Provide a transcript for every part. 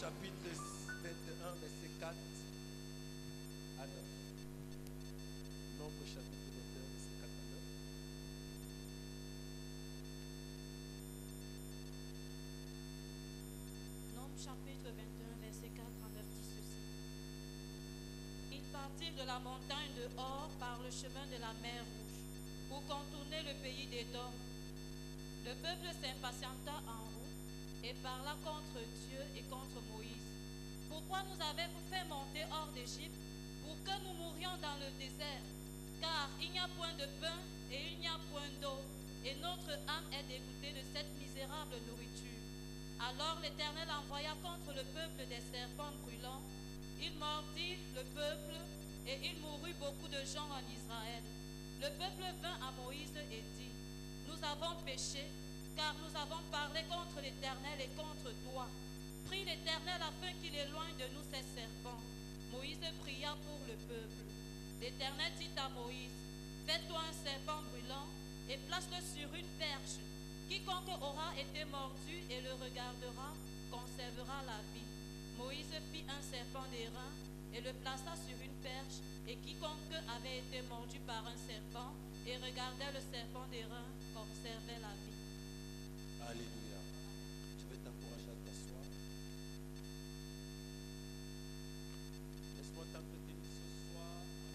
chapitre 21, verset 4 à 9. Nombre chapitre 21, verset 4 à 9. Nombre chapitre 21, verset 4 à 9 dit ceci. Ils partirent de la montagne de Hor par le chemin de la mer Rouge pour contourner le pays d'Édom. Le peuple s'impatienta en route et parla contre Dieu et contre Moïse. Pourquoi nous avez-vous fait monter hors d'Égypte pour que nous mourions dans le désert? Car il n'y a point de pain et il n'y a point d'eau, et notre âme est dégoûtée de cette misérable nourriture. Alors l'Éternel envoya contre le peuple des serpents brûlants. Il mordit le peuple et il mourut beaucoup de gens en Israël. Le peuple vint à Moïse et dit: Nous avons péché, car nous avons parlé contre l'Éternel et contre toi. Prie l'Éternel afin qu'il éloigne de nous ces serpents. Moïse pria pour le peuple. L'Éternel dit à Moïse: Fais-toi un serpent brûlant et place-le sur une perche. Quiconque aura été mordu et le regardera conservera la vie. Moïse fit un serpent d'airain et le plaça sur une perche, et quiconque avait été mordu par un serpent et regardait le serpent d'airain conservait la vie. Alléluia. Je vais t'encourager à t'asseoir. Laisse-moi t'entretenir ce soir en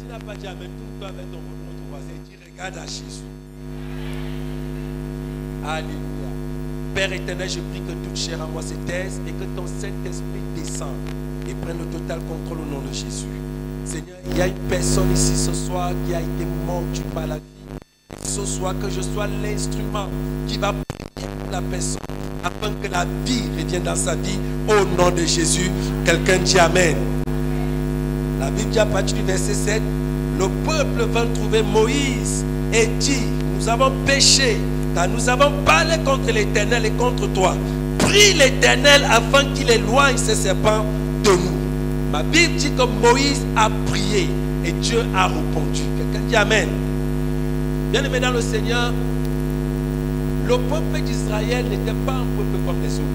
n'as pas dit Amen, tourne-toi avec notre voisin et dis regarde à Jésus. Alléluia. Père éternel, je prie que toute chair en moi se taise et que ton Saint-Esprit descende et prenne le total contrôle au nom de Jésus. Seigneur, il y a une personne ici ce soir qui a été mordue par la vie. Ce soir, que je sois l'instrument qui va prier pour la personne afin que la vie revienne dans sa vie au nom de Jésus. Quelqu'un dit Amen. La Bible dit à partir du verset 7, le peuple va trouver Moïse et dit, nous avons péché car nous avons parlé contre l'Éternel et contre toi. Prie l'Éternel afin qu'il éloigne ces serpents de nous. Ma Bible dit que Moïse a prié et Dieu a répondu. Quelqu'un dit Amen. Bien-aimé dans le Seigneur, le peuple d'Israël n'était pas un peuple comme les autres.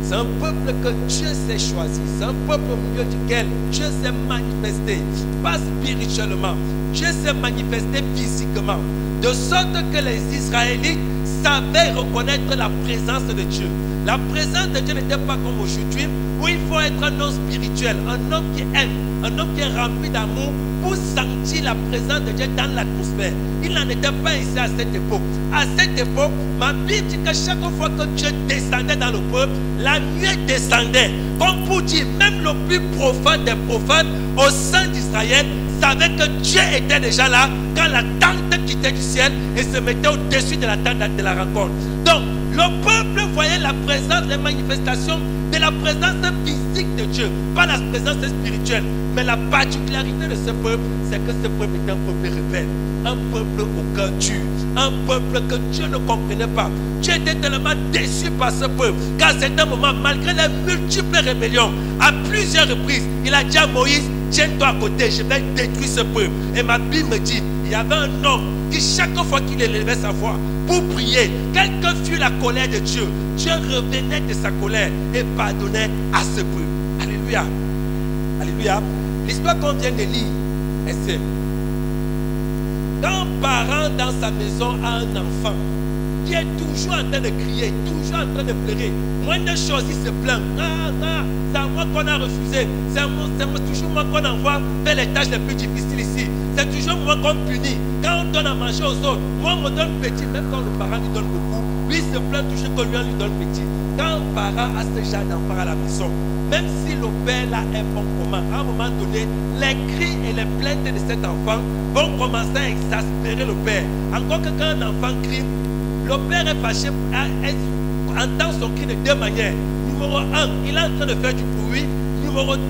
C'est un peuple que Dieu s'est choisi. C'est un peuple au milieu duquel Dieu s'est manifesté. Pas spirituellement. Dieu s'est manifesté physiquement. De sorte que les Israélites savaient reconnaître la présence de Dieu. La présence de Dieu n'était pas comme aujourd'hui, où il faut être un homme spirituel, un homme qui aime, un homme qui est rempli d'amour pour sentir la présence de Dieu dans l'atmosphère. Il n'en était pas ici à cette époque. À cette époque, ma Bible dit que chaque fois que Dieu descendait dans le peuple, la nuée descendait. Comme pour dire, même le plus profane des profanes au sein d'Israël savait que Dieu était déjà là quand la tente quittait du ciel et se mettait au-dessus de la tente de la rencontre. Donc, le peuple voyait la présence, les manifestations de la présence physique de Dieu, pas la présence spirituelle. Mais la particularité de ce peuple, c'est que ce peuple était un peuple rebelle, un peuple au cœur dur, un peuple que Dieu ne comprenait pas. Dieu était tellement déçu par ce peuple qu'à certains moments, malgré les multiples rébellions, à plusieurs reprises, il a dit à Moïse, tiens-toi à côté, je vais détruire ce peuple. Et ma Bible me dit, il y avait un homme qui chaque fois qu'il élevait sa voix pour prier, quelle que fût la colère de Dieu, Dieu revenait de sa colère et pardonnait à ce peuple. Alléluia. Alléluia. L'histoire qu'on vient de lire est simple. Quand un parent dans sa maison a un enfant qui est toujours en train de crier, toujours en train de pleurer, moindre chose, il se plaint. C'est à moi qu'on a refusé. C'est toujours moi qu'on envoie faire les tâches les plus difficiles ici. C'est toujours moi qu'on punit. Quand on donne à manger aux autres, moi on me donne petit, même quand le parent lui donne beaucoup, lui il se plaint toujours que lui on lui donne petit. Quand un parent a ce genre d'enfant à la maison, même si le père là est bon comment, à un moment donné, les cris et les plaintes de cet enfant vont commencer à exaspérer le père. Encore que quand un enfant crie, le père est fâché, entend son cri de deux manières. Numéro 1, il est en train de faire du bruit. Numéro 2,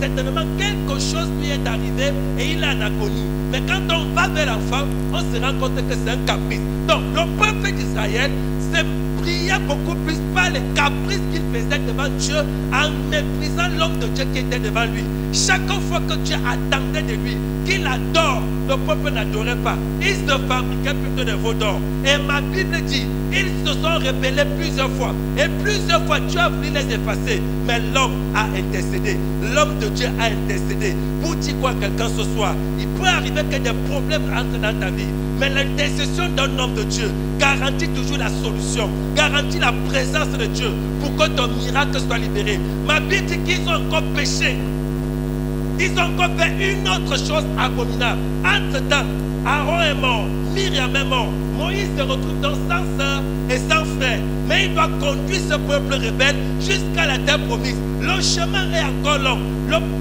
certainement quelque chose lui est arrivé et il a en agonie. Mais quand on va vers l'enfant, on se rend compte que c'est un caprice. Donc le peuple d'Israël s'est priait beaucoup plus par les caprices qu'il faisait devant Dieu en méprisant l'homme de Dieu qui était devant lui. Chaque fois que Dieu attendait de lui qu'il adore, le peuple n'adorait pas. Ils se fabriquaient plutôt des veaux d'or. Et ma Bible dit, ils se sont rebellés plusieurs fois. Et plusieurs fois, Dieu a voulu les effacer. Mais l'homme a intercédé. L'homme de Dieu a intercédé. Pour dire quoi quelqu'un ce soir, il peut arriver que des problèmes entrent dans ta vie. Mais l'intercession d'un homme de Dieu garantit toujours la solution, garantit la présence de Dieu pour que ton miracle soit libéré. Ma Bible dit qu'ils ont encore péché. Ils ont encore fait une autre chose abominable. Entre-temps, Aaron est mort, Myriam est mort, Moïse se retrouve donc sans sœur et sans frère. Mais il doit conduire ce peuple rebelle jusqu'à la terre promise. Le chemin est encore long.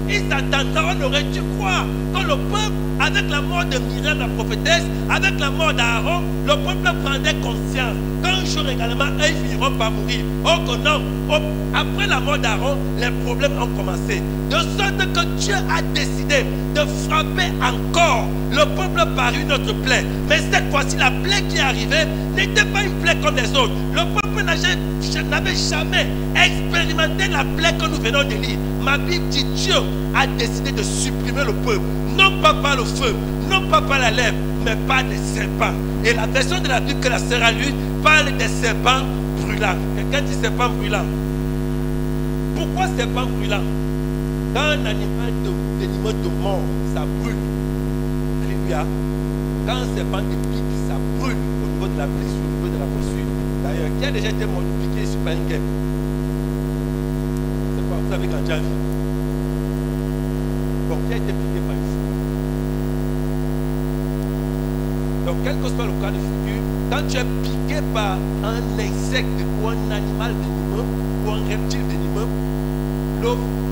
Il s'attendra, on aurait dû croire que le peuple, avec la mort de Myriam la prophétesse, avec la mort d'Aaron, le peuple prendrait conscience qu'un jour également, ils finiront par mourir. Oh que non, après la mort d'Aaron, les problèmes ont commencé. De sorte que Dieu a décidé de frapper encore le peuple par une autre plaie. Mais cette fois-ci, la plaie qui est arrivée n'était pas une plaie comme les autres. Le peuple n'avait jamais expérimenté la plaie que nous venons de lire. Ma Bible dit Dieu a décidé de supprimer le peuple. Non pas par le feu, non pas par la lèvre, mais par des serpents. Et la version de la Bible que la sœur a lue parle des serpents brûlants. Quelqu'un dit serpents brûlants. Pourquoi serpents brûlants? Quand un animal te mord, ça brûle. Alléluia. Quand un serpent te pique, ça brûle au niveau de la blessure, au niveau de la blessure. D'ailleurs, qui a déjà été piqué sur un game? C'est pas, vous avez grandi en vie. Bon, qui a été piqué par ici? Donc, quel que soit le cas de figure, quand tu es piqué par un insecte ou un animal venimeux ou un reptile venimeux,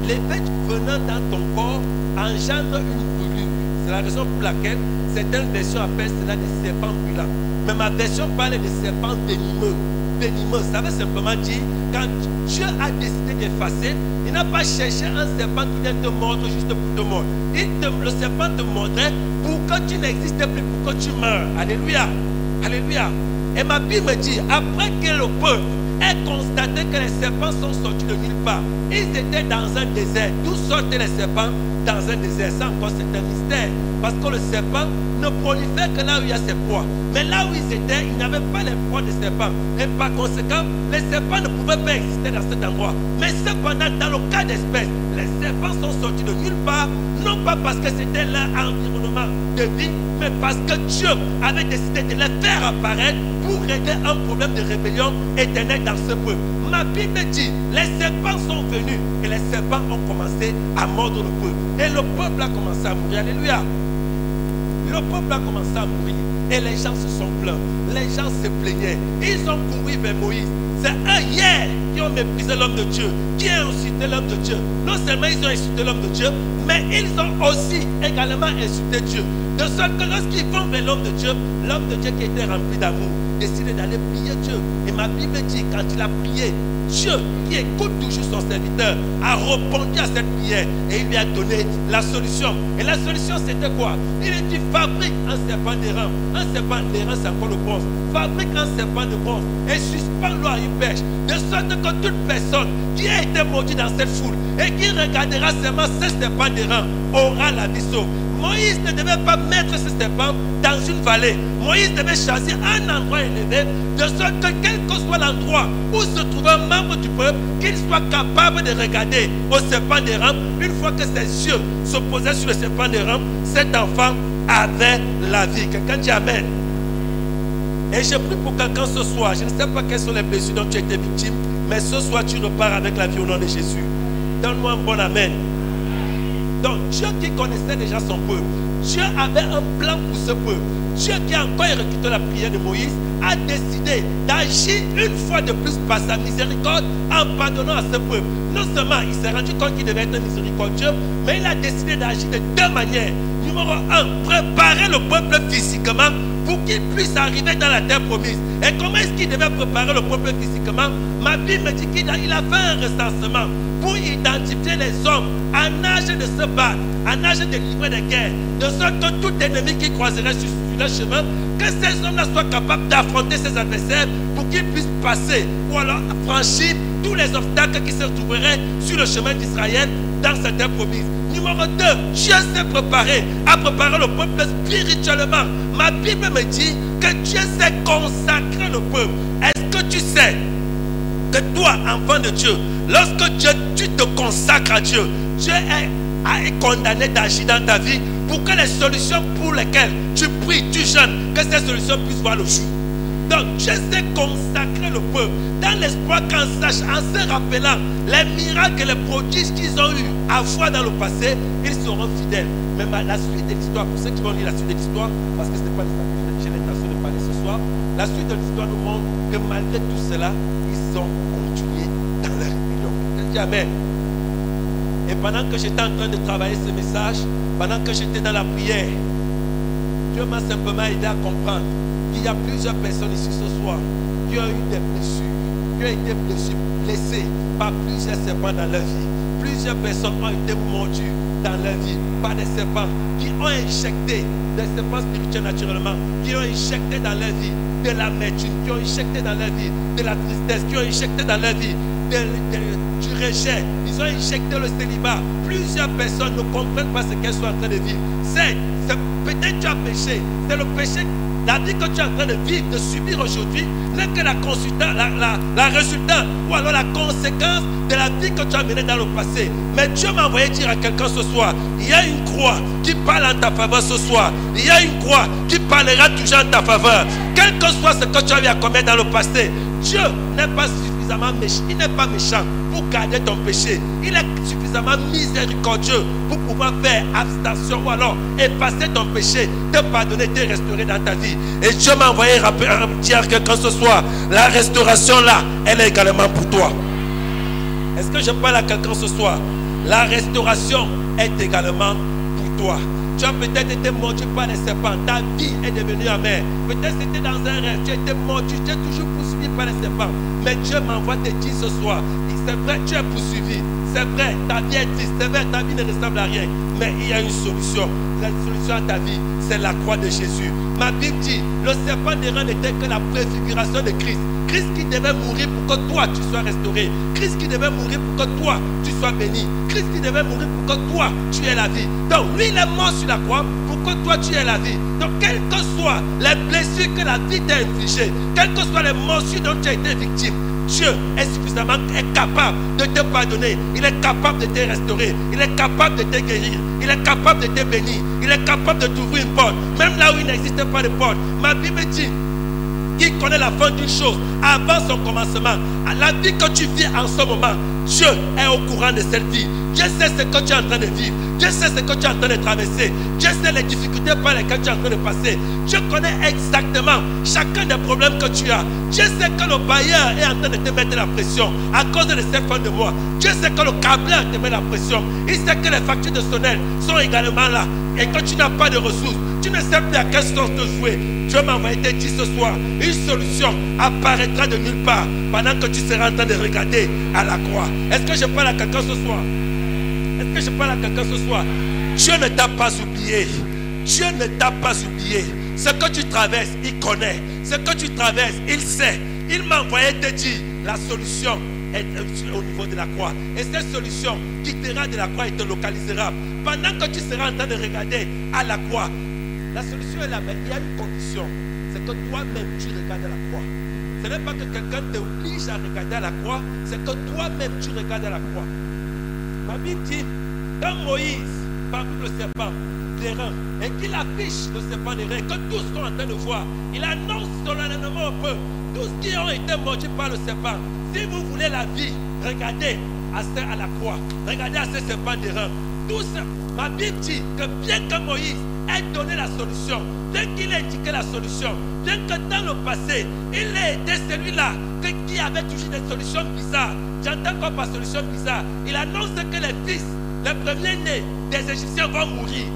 l'effet venant dans ton corps engendre une brûlure. C'est la raison pour laquelle certaines versions appellent cela des serpents brûlants. Mais ma version parle de serpents venimeux. Venimeux, ça veut simplement dire, quand Dieu a décidé d'effacer, il n'a pas cherché un serpent qui vient te mordre juste pour te mordre. Le serpent te mordrait pour que tu n'existes plus, pour que tu meurs. Alléluia. Alléluia. Et ma Bible me dit, après que le peuple ait constaté que les serpents sont sortis de nulle part, ils étaient dans un désert. D'où sortaient les serpents dans un désert? Ça encore c'est un mystère. Parce que le serpent ne prolifère que là où il y a ses proies. Mais là où ils étaient, ils n'avaient pas les proies des serpents. Et par conséquent, les serpents ne pouvaient pas exister dans cet endroit. Mais cependant, dans le cas d'espèce, les serpents sont sortis de nulle part, non pas parce que c'était leur environnement de vie, mais parce que Dieu avait décidé de les faire apparaître pour régler un problème de rébellion éternelle dans ce peuple. Ma Bible dit, les serpents sont venus et les serpents ont commencé à mordre le peuple. Et le peuple a commencé à mourir. Alléluia. Le peuple a commencé à mourir et les gens se sont plaints. Les gens se plaignaient. Ils ont couru vers Moïse. C'est eux hier qui ont méprisé l'homme de Dieu, qui ont insulté l'homme de Dieu. Non seulement ils ont insulté l'homme de Dieu, mais ils ont aussi également insulté Dieu. De sorte que lorsqu'ils vont vers l'homme de Dieu qui était rempli d'amour, décide d'aller prier Dieu. Et ma Bible dit, quand il a prié, Dieu, qui écoute toujours son serviteur, a répondu à cette prière et il lui a donné la solution. Et la solution, c'était quoi? Il a dit, fabrique un serpent d'airain. Un serpent d'airain, c'est encore le bronze. Fabrique un serpent de bronze et suspends-le à une perche. De sorte que toute personne qui a été maudite dans cette foule et qui regardera seulement ce serpent d'airain aura la vie sauve. Moïse ne devait pas mettre ce serpent dans une vallée. Moïse devait choisir un endroit élevé, de sorte que quel que soit l'endroit où se trouve un membre du peuple, qu'il soit capable de regarder au serpent d'airain. Une fois que ses yeux se posaient sur le serpent d'airain, cet enfant avait la vie. Quelqu'un dit Amen. Et je prie pour quelqu'un ce soir. Je ne sais pas quelles sont les blessures dont tu as été victime, mais ce soir tu repars avec la vie au nom de Jésus. Donne-moi un bon Amen. Donc Dieu qui connaissait déjà son peuple, Dieu avait un plan pour ce peuple. Dieu qui a encore écouté la prière de Moïse a décidé d'agir une fois de plus par sa miséricorde en pardonnant à ce peuple. Non seulement il s'est rendu compte qu'il devait être miséricordieux, mais il a décidé d'agir de deux manières. Numéro 1, préparer le peuple physiquement pour qu'il puisse arriver dans la terre promise. Et comment est-ce qu'il devait préparer le peuple physiquement? Ma Bible me dit qu'il a fait un recensement pour identifier les hommes en âge de se battre, en âge de livrer des guerres, de sorte que tout ennemi qui croiserait sur le chemin, que ces hommes-là soient capables d'affronter ses adversaires pour qu'ils puissent passer ou alors franchir tous les obstacles qui se trouveraient sur le chemin d'Israël dans cette terre promise. Numéro 2, Dieu s'est préparé à préparer le peuple spirituellement. Ma Bible me dit que Dieu s'est consacré le peuple. Est-ce que tu sais que toi, enfant de Dieu, lorsque tu te consacres à Dieu, Dieu est condamné d'agir dans ta vie pour que les solutions pour lesquelles tu pries, tu jeûnes, que ces solutions puissent voir le jour. Donc Dieu s'est consacré le peuple dans l'espoir qu'en se rappelant les miracles et les prodiges qu'ils ont eu à voir dans le passé, ils seront fidèles. Mais la suite de l'histoire, pour ceux qui vont lire la suite de l'histoire, parce que ce n'est pas l'histoire que j'ai l'intention de parler ce soir, la suite de l'histoire nous montre que malgré tout cela, ils ont continué dans leur rébellion. Amen. Et pendant que j'étais en train de travailler ce message, pendant que j'étais dans la prière, Dieu m'a simplement aidé à comprendre qu'il y a plusieurs personnes ici ce soir qui ont eu des blessures, qui ont été blessées par plusieurs serpents dans leur vie. Plusieurs personnes ont été mordues dans leur vie par des serpents qui ont injecté des serpents spirituels naturellement, qui ont injecté dans leur vie de l'amertume, qui ont injecté dans leur vie de la tristesse, qui ont injecté dans leur vie du rejet. Ils ont injecté le célibat. Plusieurs personnes ne comprennent pas ce qu'elles sont en train de vivre. Peut-être tu as péché. C'est le péché. La vie que tu es en train de vivre, de subir aujourd'hui, n'est que la résultat ou alors la conséquence de la vie que tu as menée dans le passé. Mais Dieu m'a envoyé dire à quelqu'un ce soir, il y a une croix qui parle en ta faveur ce soir. Il y a une croix qui parlera toujours en ta faveur. Quel que soit ce que tu as eu à commettre dans le passé, Dieu n'est pas suffisant. suffisamment méchant. Il n'est pas méchant pour garder ton péché. Il est suffisamment miséricordieux pour pouvoir faire abstention ou alors effacer ton péché, te pardonner, te restaurer dans ta vie. Et Dieu m'a envoyé dire à quelqu'un ce soir, la restauration là, elle est également pour toi. Est-ce que je parle à quelqu'un ce soir? La restauration est également pour toi. Tu as peut-être été mordu par les serpents. Ta vie est devenue amère. Peut-être c'était dans un rêve. Tu as été mordu. Tu es toujours poursuivi par les serpents. Mais Dieu m'envoie te dire ce soir. C'est vrai, tu es poursuivi. C'est vrai, ta vie est triste. C'est vrai, ta vie ne ressemble à rien. Mais il y a une solution. La solution à ta vie, c'est la croix de Jésus. Ma Bible dit, le serpent des reins n'était que la préfiguration de Christ. Christ qui devait mourir pour que toi tu sois restauré. Christ qui devait mourir pour que toi tu sois béni. Christ qui devait mourir pour que toi tu aies la vie. Donc lui il est mort sur la croix pour que toi tu aies la vie. Donc quelles que soient les blessures que la vie t'a infligées, quelles que soient les morsures dont tu as été victime, Dieu est suffisamment capable de te pardonner. Il est capable de te restaurer. Il est capable de te guérir. Il est capable de te bénir. Il est capable de t'ouvrir une porte. Même là où il n'existe pas de porte. Ma Bible dit qu'il connaît la fin d'une chose avant son commencement. La vie que tu vis en ce moment, Dieu est au courant de cette vie. Dieu sait ce que tu es en train de vivre. Dieu sait ce que tu es en train de traverser. Dieu sait les difficultés par lesquelles tu es en train de passer. Dieu connaît exactement chacun des problèmes que tu as. Dieu sait que le bailleur est en train de te mettre la pression à cause de cette fin de mois. Dieu sait que le câbleur te met la pression. Il sait que les factures de Sonel sont également là. Et que tu n'as pas de ressources, tu ne sais plus à quelle sorte te jouer. Dieu m'a envoyé te dire ce soir, une solution apparaîtra de nulle part pendant que tu seras en train de regarder à la croix. Est-ce que je parle à quelqu'un ce soir? Est-ce que je parle à quelqu'un ce soir? Dieu ne t'a pas oublié. Dieu ne t'a pas oublié. Ce que tu traverses, il connaît. Ce que tu traverses, il sait. Il m'a envoyé te dire la solution est au niveau de la croix. Et cette solution quittera de la croix et te localisera. Pendant que tu seras en train de regarder à la croix, la solution est là, mais il y a une condition. C'est que toi-même tu regardes à la croix. Ce n'est pas que quelqu'un t'oblige à regarder à la croix, c'est que toi-même tu regardes à la croix. Ma Bible dit, quand Moïse parcourt le serpent des reins et qu'il affiche le serpent des reins, que tous sont en train de voir, il annonce solennellement au peuple, tous qui ont été mordus par le serpent, si vous voulez la vie, regardez à la croix, regardez à ce serpent des reins. Tous, ma Bible dit que bien que Moïse ait donné la solution, bien qu'il ait indiqué la solution, bien que dans le passé, il ait été celui-là qui avait toujours des solutions bizarres. J'entends quoi par solution bizarre? Il annonce que les fils, les premiers-nés des Égyptiens vont mourir.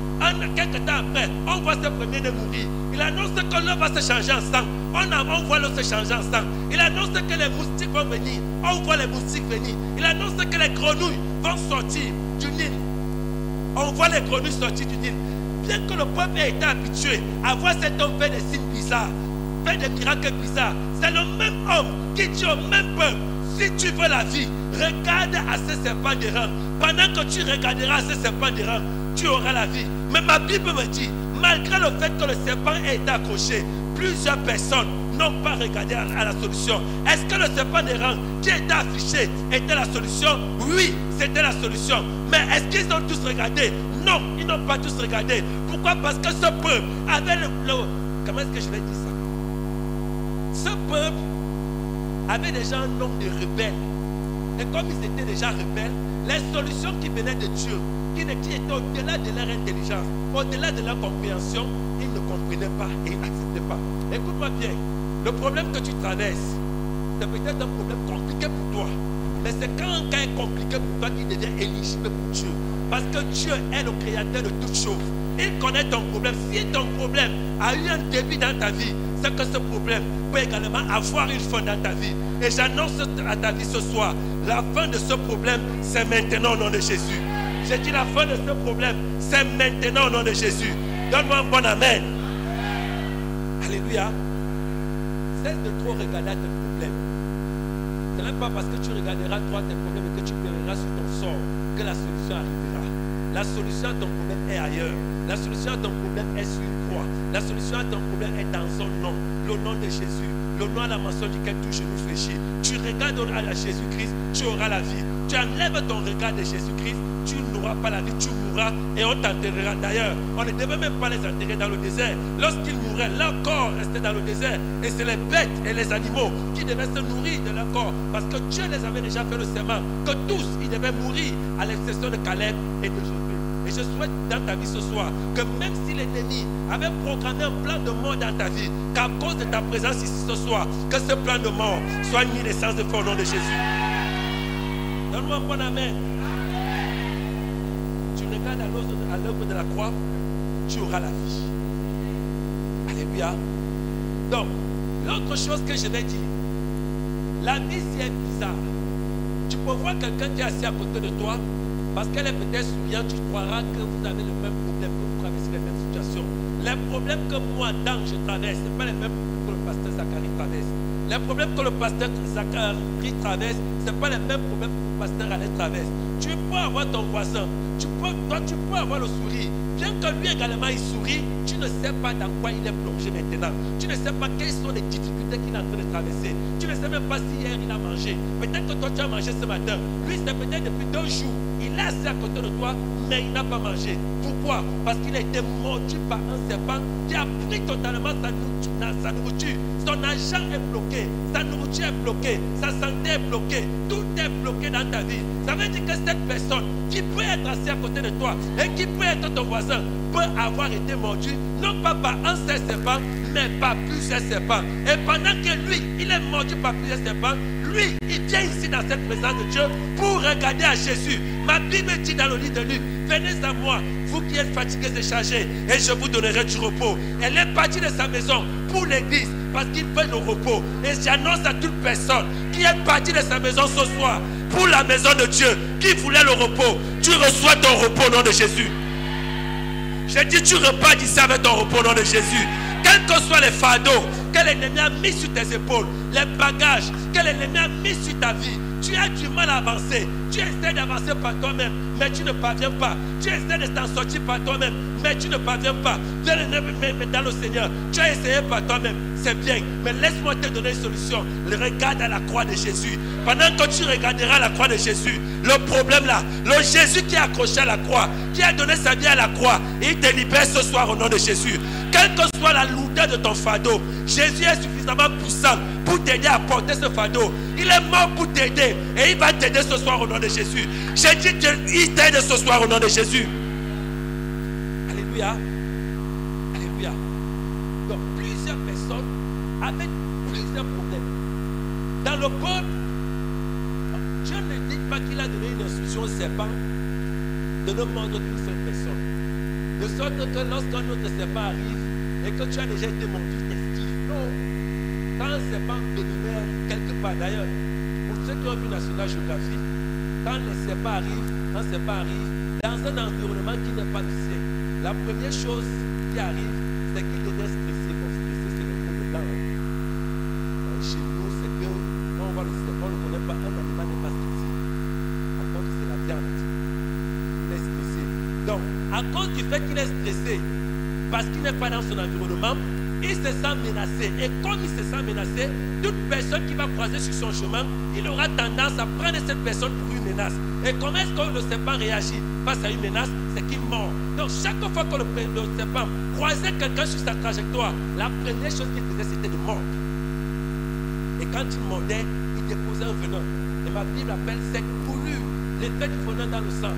Quelques temps après, on voit ce premier-né mourir. Il annonce que l'eau va se changer en sang. On voit l'eau se changer en sang. Il annonce que les moustiques vont venir. On voit les moustiques venir. Il annonce que les grenouilles vont sortir du Nil. On voit les grenouilles sortir du Nil. Bien que le peuple ait été habitué à voir cet homme faire des signes bizarres, faire des miracles bizarres, c'est le même homme qui dit au même peuple, si tu veux la vie, regarde à ce serpent des reins. Pendant que tu regarderas à ce serpent des reins, tu auras la vie. Mais ma Bible me dit, malgré le fait que le serpent ait été accroché, plusieurs personnes n'ont pas regardé à la solution. Est-ce que le serpent des reins qui était affiché était la solution? Oui, c'était la solution. Mais est-ce qu'ils ont tous regardé? Non, ils n'ont pas tous regardé. Pourquoi? Parce que ce peuple avait comment est-ce que je vais dire ça? Ce peuple avait déjà un nom de rebelles. Et comme ils étaient déjà rebelles, les solutions qui venaient de Dieu, qui étaient au-delà de leur intelligence, au-delà de leur compréhension, ils ne comprenaient pas et ils n'acceptaient pas. Écoute-moi bien, le problème que tu traverses, c'est peut-être un problème compliqué pour toi. Mais c'est quand un cas est compliqué pour toi qu'il devient éligible pour Dieu. Parce que Dieu est le créateur de toutes choses. Il connaît ton problème. Si ton problème a eu un début dans ta vie, c'est que ce problème peut également avoir une fin dans ta vie. Et j'annonce à ta vie ce soir, la fin de ce problème, c'est maintenant au nom de Jésus. J'ai dit la fin de ce problème, c'est maintenant au nom de Jésus. Donne-moi un bon amen. Alléluia. Cesse de trop regarder à tes problèmes. Ce n'est pas parce que tu regarderas toi tes problèmes et que tu pleureras sur ton sort que la solution arrivera. La solution à ton problème est ailleurs. La solution à ton problème est sur une croix. La solution à ton problème est dans son nom. Le nom de Jésus. Le nom à la mention duquel tout genou fléchit. Tu regardes à Jésus-Christ, tu auras la vie. Tu enlèves ton regard de Jésus-Christ, tu n'auras pas la vie, tu mourras et on t'enterrera. D'ailleurs, on ne devait même pas les enterrer dans le désert. Lorsqu'ils mouraient, leur corps restait dans le désert. Et c'est les bêtes et les animaux qui devaient se nourrir de leur corps. Parce que Dieu les avait déjà fait le serment que tous, ils devaient mourir, à l'exception de Caleb et de Josué. Et je souhaite dans ta vie ce soir que même si l'ennemi avait programmé un plan de mort dans ta vie, qu'à cause de ta présence ici ce soir, que ce plan de mort soit mis l'essence de feu au nom de Jésus. Donne-moi un bon amen. Tu regardes à l'œuvre de la croix, tu auras la vie. Alléluia. Donc, l'autre chose que je vais dire, la vie si est bizarre. Tu peux voir quelqu'un qui est assis à côté de toi, parce qu'elle est peut-être souriante, tu croiras que vous avez le même problème, que vous traversez les mêmes situations. Les problèmes que moi, Dan, je traverse, ce n'est pas les mêmes que le pasteur Zacharie traverse. Les problèmes que le pasteur Zacharie traverse, ce n'est pas les mêmes problèmes que le pasteur Alain traverse. Tu peux avoir ton voisin, toi tu peux avoir le sourire. Bien que lui également il sourit, tu ne sais pas dans quoi il est plongé maintenant. Tu ne sais pas quelles sont les difficultés qu'il est en train de traverser. Tu ne sais même pas si hier il a mangé. Peut-être que toi tu as mangé ce matin. Lui c'est peut-être depuis 2 jours. Il est assis à côté de toi, mais il n'a pas mangé. Pourquoi? Parce qu'il a été mordu par un serpent qui a pris totalement sa nourriture. Son argent est bloqué, sa nourriture est bloquée, sa santé est bloquée, tout est bloqué dans ta vie. Ça veut dire que cette personne qui peut être assise à côté de toi et qui peut être ton voisin peut avoir été mordu, non pas par un seul serpent, mais par plusieurs serpents. Et pendant que lui, il est mordu par plusieurs serpents, lui, il vient ici dans cette présence de Dieu pour regarder à Jésus. Ma Bible dit dans le livre de Luc, venez à moi, vous qui êtes fatigués et chargés, et je vous donnerai du repos. Elle est partie de sa maison pour l'église, parce qu'il veut le repos. Et j'annonce à toute personne qui est partie de sa maison ce soir, pour la maison de Dieu, qui voulait le repos, tu reçois ton repos au nom de Jésus. J'ai dit, tu repars d'ici avec ton repos au nom de Jésus. Quels que soient les fardeaux que l'ennemi a mis sur tes épaules, les bagages que l'ennemi a mis sur ta vie, tu as du mal à avancer. Tu essaies d'avancer par toi-même, mais tu ne parviens pas. Tu essaies de t'en sortir par toi-même, mais tu ne parviens pas. Mais dans le Seigneur, tu as essayé par toi-même, c'est bien. Mais laisse-moi te donner une solution. Regarde à la croix de Jésus. Pendant que tu regarderas à la croix de Jésus, le problème là, le Jésus qui est accroché à la croix, qui a donné sa vie à la croix, il te libère ce soir au nom de Jésus. Quelle que soit la lourdeur de ton fardeau, Jésus est suffisamment puissant pour t'aider à porter ce fardeau. Il est mort pour t'aider et il va t'aider ce soir au nom de Jésus. J'ai dit qu'il t'aide ce soir au nom de Jésus. Alléluia. Alléluia. Donc plusieurs personnes avec plusieurs problèmes. Dans le peuple, Dieu ne dit pas qu'il a donné une instruction au serpent de ne mordre qu'une seule personne. De sorte que lorsqu'un autre serpent arrive et que tu as déjà été mordu, t'esquives. Non. Quand un serpent venimeux quelque part, d'ailleurs, pour ceux qui ont vu National Geographic, quand les serpents arrivent, un serpent arrive dans un environnement qui n'est pas le sien, la première chose qui arrive, c'est qu'il devient stressé. Bon, stressé, c'est le coup de temps. Chez nous, c'est que quand on voit le serpent, on ne connaît pas, un animal n'est pas stressé. À cause de c'est la viande. Il est stressé. Donc, à cause du fait qu'il est stressé, parce qu'il n'est pas dans son environnement, il se sent menacé. Et comme il se sent menacé, toute personne qui va croiser sur son chemin, il aura tendance à prendre cette personne pour une menace. Et comment est-ce que le serpent réagit face à une menace? C'est qu'il mord. Donc chaque fois que le serpent croisait quelqu'un sur sa trajectoire, la première chose qu'il faisait, c'était de mordre. Et quand il mordait, il déposait un venin. Et ma Bible appelle cette brûlure. L'effet du venin dans le sang.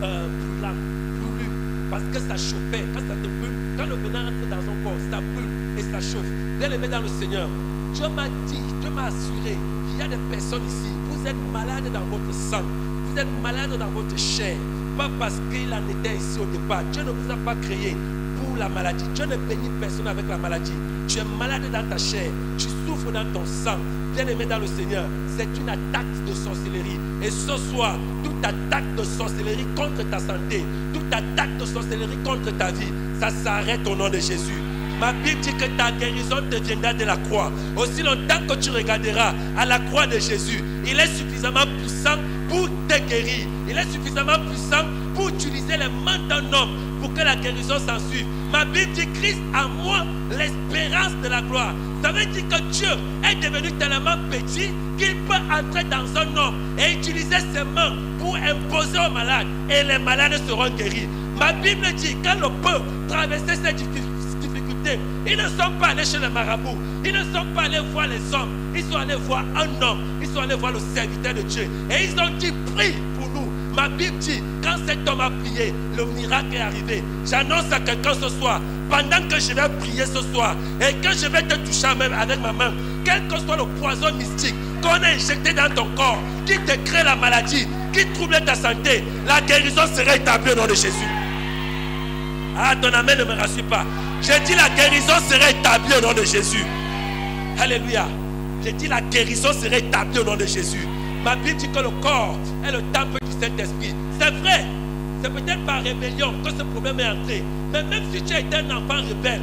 Brûlant. Brûlure. Parce que ça chauffait. Quand ça te brûle, quand le venin entre dans son corps, ça brûle et ça chauffe. Bien-aimé dans le Seigneur, Dieu m'a dit, Dieu m'a assuré qu'il y a des personnes ici, vous êtes malades dans votre sang, vous êtes malades dans votre chair, pas parce qu'il en était ici au départ. Dieu ne vous a pas créé pour la maladie. Dieu ne bénit personne avec la maladie. Tu es malade dans ta chair, tu souffres dans ton sang. Bien-aimé dans le Seigneur, c'est une attaque de sorcellerie. Et ce soir, toute attaque de sorcellerie contre ta santé, toute attaque de sorcellerie contre ta vie, ça s'arrête au nom de Jésus. Ma Bible dit que ta guérison te viendra de la croix. Aussi longtemps que tu regarderas à la croix de Jésus, il est suffisamment puissant pour te guérir. Il est suffisamment puissant pour utiliser les mains d'un homme pour que la guérison s'ensuive. Ma Bible dit Christ en moi l'espérance de la gloire. Ça veut dire que Dieu est devenu tellement petit qu'il peut entrer dans un homme et utiliser ses mains pour imposer aux malades et les malades seront guéris. Ma Bible dit quand le peuple traversait ces difficultés, ils ne sont pas allés chez les marabouts, ils ne sont pas allés voir les hommes, ils sont allés voir un homme, ils sont allés voir le serviteur de Dieu et ils ont dit prie pour nous. Ma Bible dit quand cet homme a prié, le miracle est arrivé. J'annonce à quelqu'un ce soir, pendant que je vais prier ce soir et que je vais te toucher même avec ma main, quel que soit le poison mystique qu'on a injecté dans ton corps, qui te crée la maladie, qui trouble ta santé, la guérison sera établie au nom de Jésus. Ah, ton amen ne me rassure pas. J'ai dit la guérison sera établie au nom de Jésus. Alléluia. J'ai dit la guérison sera établie au nom de Jésus. Ma Bible dit que le corps est le temple du Saint-Esprit. C'est vrai. C'est peut-être par rébellion que ce problème est entré. Mais même si tu es un enfant rebelle,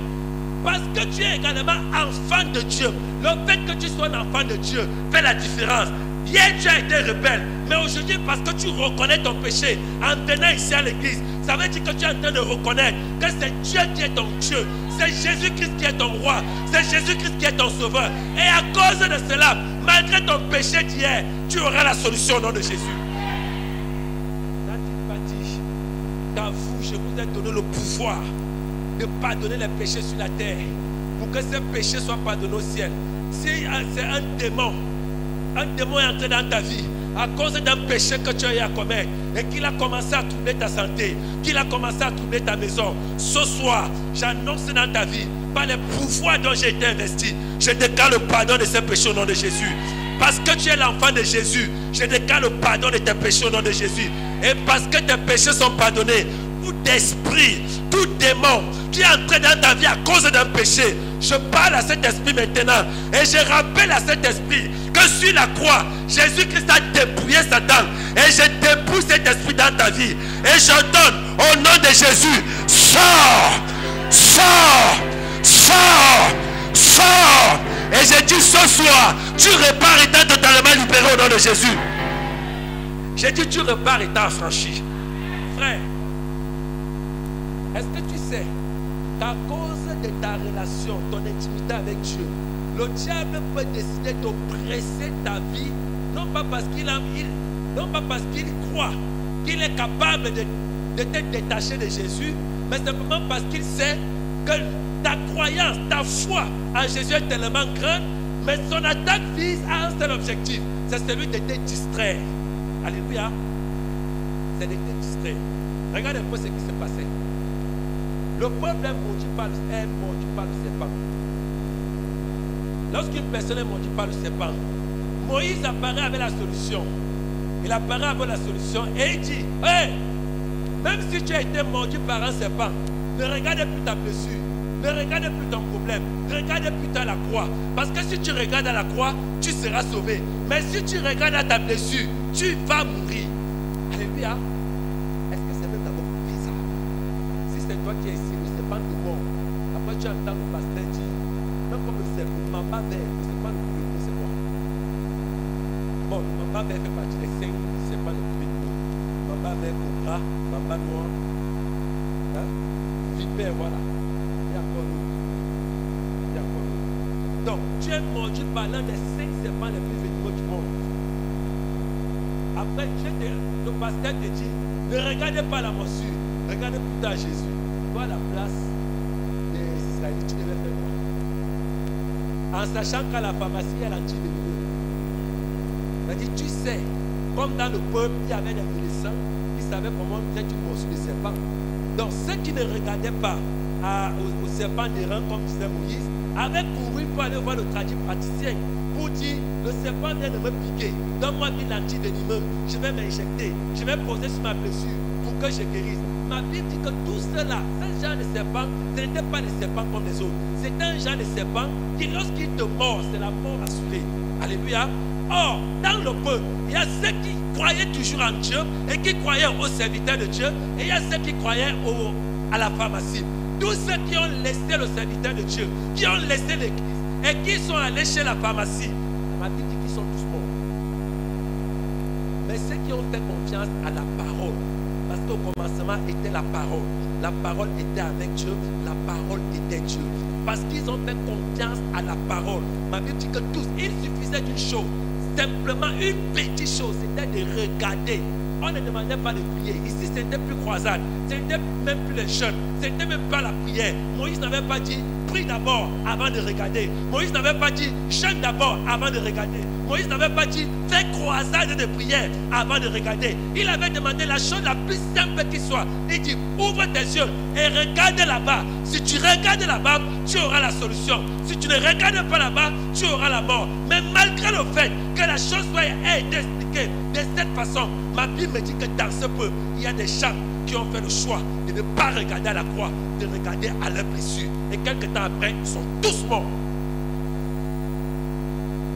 parce que tu es également enfant de Dieu, le fait que tu sois un enfant de Dieu fait la différence. Hier tu as été rebelle, mais aujourd'hui parce que tu reconnais ton péché en venant ici à l'église, ça veut dire que tu es en train de reconnaître que c'est Dieu qui est ton Dieu, c'est Jésus-Christ qui est ton roi, c'est Jésus-Christ qui est ton sauveur. Et à cause de cela, malgré ton péché d'hier, tu auras la solution au nom de Jésus. N'a-t-il pas dit qu'à vous, je vous ai donné le pouvoir de pardonner les péchés sur la terre pour que ces péchés soient pardonnés au ciel? Si c'est un démon est entré dans ta vie à cause d'un péché que tu as eu à commettre et qu'il a commencé à troubler ta santé, qu'il a commencé à troubler ta maison, ce soir, j'annonce dans ta vie, par les pouvoirs dont j'ai été investi, je déclare le pardon de ces péchés au nom de Jésus. Parce que tu es l'enfant de Jésus, je déclare le pardon de tes péchés au nom de Jésus. Et parce que tes péchés sont pardonnés, tout esprit, tout démon qui est entré dans ta vie à cause d'un péché, je parle à cet esprit maintenant et je rappelle à cet esprit que sur la croix, Jésus-Christ a dépouillé Satan et je dépouille cet esprit dans ta vie et je donne au nom de Jésus, sors, sors, sors, sors. Et je dis ce soir, tu repars étant totalement libéré au nom de Jésus. J'ai dit tu repars étant affranchi. Frère, est-ce que tu sais qu'à cause de ta relation, ton intimité avec Dieu, le diable peut décider de presser ta vie, non pas parce qu'il croit qu'il est capable de te détacher de Jésus, mais simplement parce qu'il sait que ta croyance, ta foi en Jésus est tellement grande, mais son attaque vise à un seul objectif, c'est celui de te distraire. Alléluia. C'est de te distraire. Regarde un peu ce qui s'est passé. Le peuple est maudit par le serpent. Lorsqu'une personne est maudite par le serpent, Moïse apparaît avec la solution. Il apparaît avec la solution et il dit, hey, même si tu as été mordu par un serpent, ne regarde plus ta blessure, ne regarde plus ton problème, ne regarde plus à la croix. Parce que si tu regardes à la croix, tu seras sauvé. Mais si tu regardes à ta blessure, tu vas mourir. Alléluia. Est-ce que c'est même d'abord bizarre? Si c'est toi qui es ici, le serpent te mord. Après tu entends le pasteur dire, même comme le serpent, Mamba Vert, le serpent le plus gros, c'est quoi? Bon, Mamba Vert fait partie des 5 serpents les plus gros. Mamba Vert, Cobra, Mamba Noir, hein? Vipère, voilà. Il y a encore l'autre. Il y a encore l'autre. Donc, tu es mordu par l'un des 5 serpents les plus venimeux du monde. Après, le pasteur te dit, ne regardez pas la morsure, regardez plutôt à Jésus. Toi, à la place des Israélites, tu devais faire quoi? En sachant qu'à la pharmacie, il y a l'antivénineux. Il a dit, tu sais, comme dans le peuple, il y avait des médecins qui savaient comment faire une morsure de serpent. Donc, ceux qui ne regardaient pas au serpent errant, comme disait Moïse, avaient couru pour aller voir le praticien pour dire, le serpent vient de me piquer, donne-moi une antivénimeuse, je vais m'injecter, je vais poser sur ma blessure pour que je guérisse. Ma Bible dit que tout cela, ce genre de serpent, ce n'était pas des serpents comme les autres. C'était un genre de serpent qui, lorsqu'il te mord, c'est la mort assurée. Alléluia. Or, dans le peuple, il y a ceux qui croyaient toujours en Dieu et qui croyaient aux serviteurs de Dieu, et il y a ceux qui croyaient à la pharmacie. Tous ceux qui ont laissé le serviteur de Dieu, qui ont laissé l'église et qui sont allés chez la pharmacie, ma Bible dit qu'ils sont tous morts. Mais ceux qui ont fait confiance à la parole, Parce qu'au commencement était la parole. La parole était avec Dieu. La parole était Dieu. Parce qu'ils ont fait confiance à la parole. Ma Bible dit que tous, il suffisait d'une chose. Simplement une petite chose. C'était de regarder. On ne demandait pas de prier. Ici, ce n'était plus croisade. Ce n'était même plus les jeunes. Ce n'était même pas la prière. Moïse n'avait pas dit prie d'abord avant de regarder. Moïse n'avait pas dit jeûne d'abord avant de regarder. Moïse n'avait pas dit fais croisade de prière avant de regarder. Il avait demandé la chose la plus simple qui soit. Il dit ouvre tes yeux et regarde là-bas. Si tu regardes là-bas, tu auras la solution. Si tu ne regardes pas là-bas, tu auras la mort. Mais malgré le fait que la chose soit été expliquée de cette façon, ma Bible me dit que dans ce peuple, il y a des gens qui ont fait le choix de ne pas regarder à la croix, de regarder à leurs blessures. Et quelques temps après, ils sont tous morts.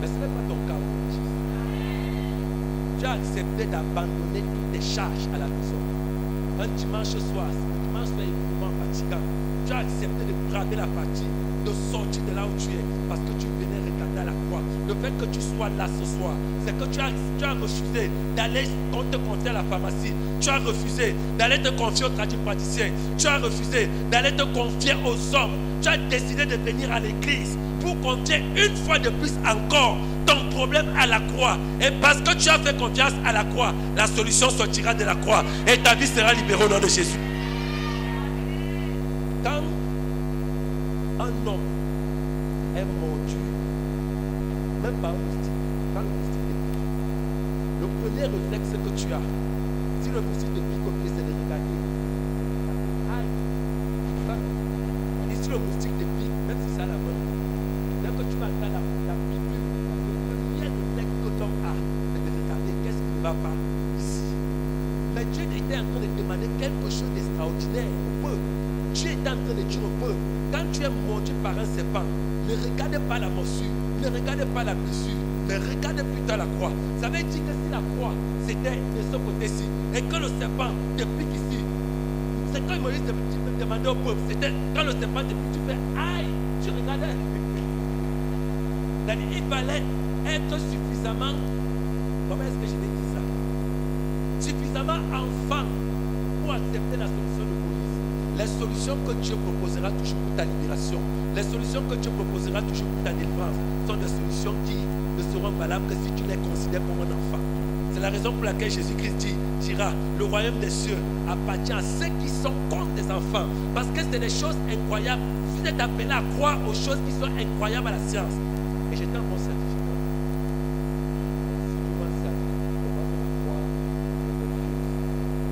Mais ce n'est pas ton cas. Tu as accepté d'abandonner toutes tes charges à la maison. Un dimanche soir, est vraiment fatigant. Tu as accepté de braver la fatigue, de sortir de là où tu es, parce que tu venais regarder à la croix. Le fait que tu sois là ce soir, c'est que tu as refusé d'aller te confier à la pharmacie. Tu as refusé d'aller te confier au tradipraticien. Tu as refusé d'aller te confier aux hommes. Tu as décidé de venir à l'église pour confier une fois de plus encore ton problème à la croix. Et parce que tu as fait confiance à la croix, la solution sortira de la croix et ta vie sera libérée au nom de Jésus. Quand un homme est mordu, même pas un moustique, quand le moustique te pique, le premier réflexe que tu as, si le moustique te pique au pied, c'est de regarder. Aïe, et si le moustique te pique, même si ça la main, dès que tu vas entendre la piqûre, le premier réflexe que l'homme a, c'est de regarder qu'est-ce qui ne va pas ici. Mais Dieu était en train de demander quelque chose d'extraordinaire au peuple. Dieu est en train de dire au peuple, quand tu es mordu par un serpent, ne regarde pas la morsure, ne regarde pas la blessure, mais regarde plutôt la croix. Ça veut dire que si la croix c'était de ce côté-ci et que le serpent te pique ici, c'est quand Moïse demandait au peuple, c'était quand le serpent te pique, tu fais aïe, tu regardais. Il fallait être suffisamment, comment est-ce que je vais dire ça, suffisamment enfant pour accepter la solution de Moïse. Les solutions que Dieu proposera toujours pour ta libération, les solutions que Dieu proposera toujours pour ta délivrance sont des solutions qui ne seront valables que si tu les considères comme un enfant. C'est la raison pour laquelle Jésus-Christ dira, le royaume des cieux appartient à ceux qui sont comme des enfants. Parce que c'est des choses incroyables. Vous êtes appelés à croire aux choses qui sont incroyables à la science. Et j'étais un bon certificat.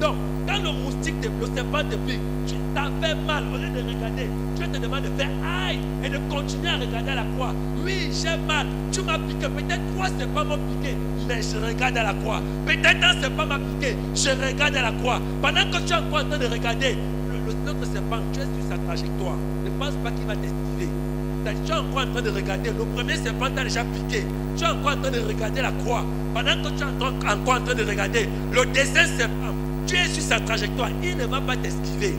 Donc, quand le moustique, le serpent te pique, tu t'avais mal, au lieu de regarder, Dieu te demande de faire aïe et de continuer à regarder à la croix. Oui, j'ai mal, tu m'as piqué, peut-être trois serpents m'ont piqué, mais je regarde à la croix. Peut-être un serpent m'a piqué, je regarde à la croix. Pendant que tu es encore en train de regarder, l'autre serpent, tu es sur sa trajectoire. Ne pense pas qu'il va t'esquiver. Tu es encore en train de regarder, le premier serpent t'a déjà piqué. Tu es encore en train de regarder la croix. Pendant que tu es encore en train de regarder, le deuxième serpent, tu es sur sa trajectoire, il ne va pas t'esquiver.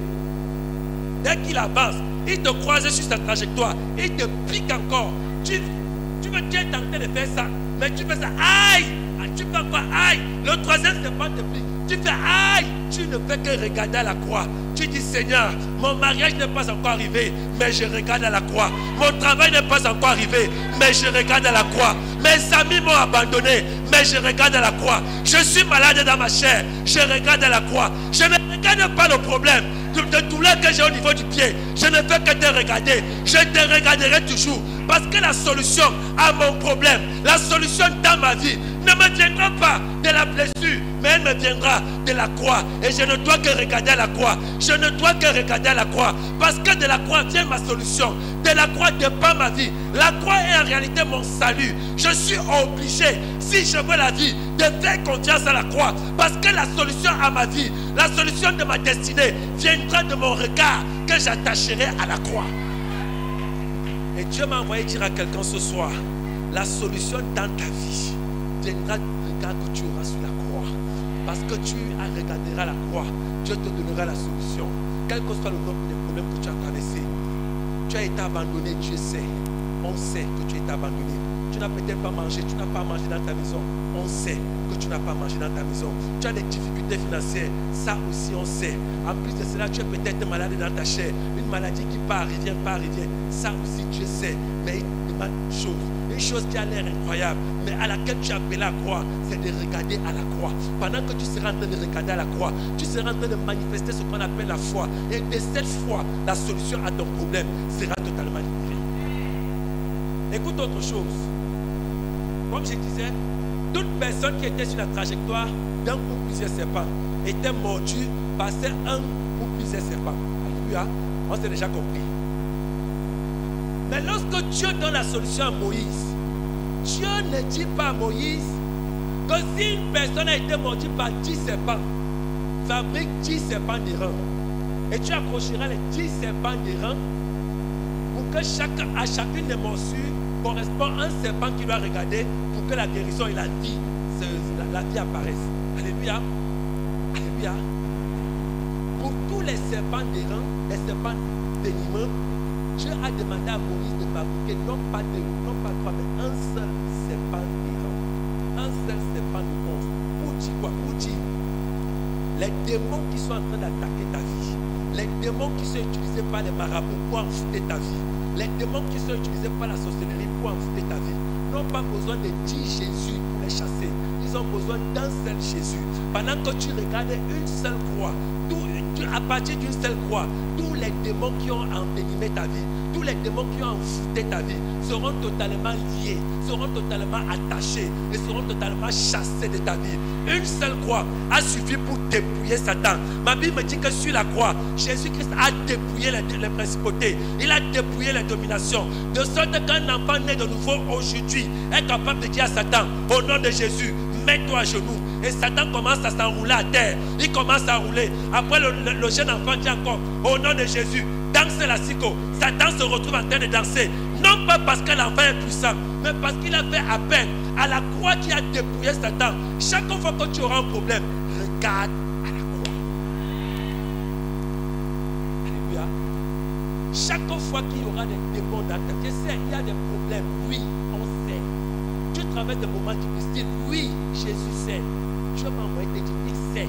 Dès qu'il avance, il te croise sur sa trajectoire, il te pique encore. Tu es tenté de faire ça, mais tu fais ça, aïe, tu fais quoi, aïe. Le troisième serpent te pique, tu fais aïe, tu ne fais que regarder à la croix. Tu dis Seigneur, mon mariage n'est pas encore arrivé, mais je regarde à la croix. Mon travail n'est pas encore arrivé, mais je regarde à la croix. Mes amis m'ont abandonné, mais je regarde à la croix. Je suis malade dans ma chair, je regarde à la croix. Je ne regarde pas le problème de douleur que j'ai au niveau du pied. Je ne fais que te regarder. Je te regarderai toujours. Parce que la solution à mon problème, la solution dans ma vie, ne me viendra pas de la blessure, mais elle me viendra de la croix. Et je ne dois que regarder à la croix. Je ne dois que regarder à la croix. Parce que de la croix vient ma solution. De la croix dépend ma vie. La croix est en réalité mon salut. Je suis obligé, si je veux la vie, de faire confiance à la croix. Parce que la solution à ma vie, la solution de ma destinée, viendra de mon regard que j'attacherai à la croix. Et Dieu m'a envoyé dire à quelqu'un ce soir, la solution dans ta vie viendra du regard que tu auras sur la croix. Parce que tu regarderas la croix, Dieu te donnera la solution. Quel que soit le nombre de problèmes que tu as traversés, tu as été abandonné, Dieu sait. On sait que tu es abandonné. Tu n'as peut-être pas mangé, tu n'as pas mangé dans ta maison. On sait que tu n'as pas mangé dans ta maison. Tu as des difficultés financières. Ça aussi, on sait. En plus de cela, tu es peut-être malade dans ta chair. Une maladie qui part, revient, part, revient. Ça aussi, Dieu sait. Mais il demande une chose. Une chose qui a l'air incroyable, mais à laquelle tu as appelé à croire, c'est de regarder à la croix. Pendant que tu seras en train de regarder à la croix, tu seras en train de manifester ce qu'on appelle la foi. Et de cette foi, la solution à ton problème sera totalement libérée. Écoute autre chose. Comme je disais, toute personne qui était sur la trajectoire d'un ou plusieurs serpents était mordue par un ou plusieurs serpents. Alléluia. On s'est déjà compris. Mais lorsque Dieu donne la solution à Moïse, Dieu ne dit pas à Moïse que si une personne a été mordue par 10 serpents, fabrique 10 serpents d'errant. Et tu accrocheras les 10 serpents d'errant pour que à chacune des morsures correspond un serpent qui doit regarder pour que la guérison et la vie apparaissent. Alléluia. Alléluia. Pour tous les serpents d'errant, les serpents venimeux, Dieu a demandé à Moïse de fabriquer non pas trois, mais un seul serpent d'errant. Un seul serpent de bronze. Pour dire quoi? Pour dire les démons qui sont en train d'attaquer ta vie, les démons qui sont utilisés par les marabouts pour envoûter ta vie, les démons qui sont utilisés par la sorcellerie pour envoûter ta vie, n'ont pas besoin de 10 Jésus pour les chasser. Ils ont besoin d'un seul Jésus. Pendant que tu regardes une seule croix, à partir d'une seule croix, tous les démons qui ont envenimé ta vie, tous les démons qui ont envoûté ta vie seront totalement liés, seront totalement attachés et seront totalement chassés de ta vie. Une seule croix a suffi pour dépouiller Satan. Ma Bible me dit que sur la croix, Jésus-Christ a dépouillé les principautés, il a dépouillé les dominations, de sorte qu'un enfant né de nouveau aujourd'hui est capable de dire à Satan, au nom de Jésus, mets-toi à genoux. Et Satan commence à s'enrouler à terre. Il commence à rouler. Après, le jeune enfant dit encore, au nom de Jésus, danse la sicko. Satan se retrouve en train de danser. Non pas parce que l'enfant est puissant, mais parce qu'il a fait appel à la croix qui a dépouillé Satan. Chaque fois que tu auras un problème, regarde à la croix. Alléluia. Chaque fois qu'il y aura des démons dans ta vie, je sais, il y a des problèmes. Oui, on sait. Tu traverses des moments difficiles. Oui, Jésus sait. Dieu m'a envoyé te dire, il sait.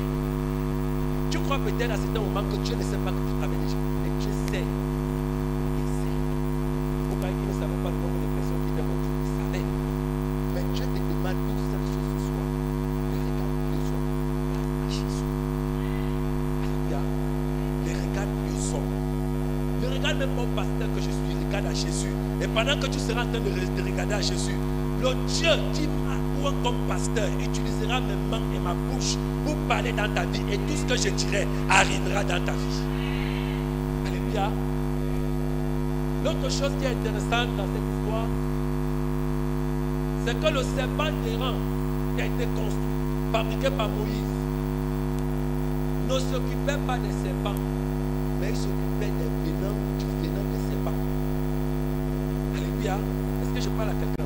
Tu crois peut-être à certains moments que Dieu ne sait pas que tu travailles déjà. Mais Dieu sait. Il sait. Vous croyez qu'il ne savait pas le nombre de personnes qui étaient mortes? Il savait. Mais Dieu te demande une seule chose ce soir. De regarder les hommes à Jésus. Alléluia. Ne regarde les hommes. Ne regarde même pas au pasteur que je suis. Regarde à Jésus. Et pendant que tu seras en train de regarder à Jésus, le Dieu qui m'a comme pasteur utilisera mes mains et ma bouche pour parler dans ta vie, et tout ce que je dirai arrivera dans ta vie. Alléluia. L'autre chose qui est intéressante dans cette histoire, c'est que le serpent d'Aaron qui a été construit, fabriqué par Moïse, ne s'occupait pas des serpents, mais il s'occupait du venin des serpents. Alléluia. Est-ce que je parle à quelqu'un?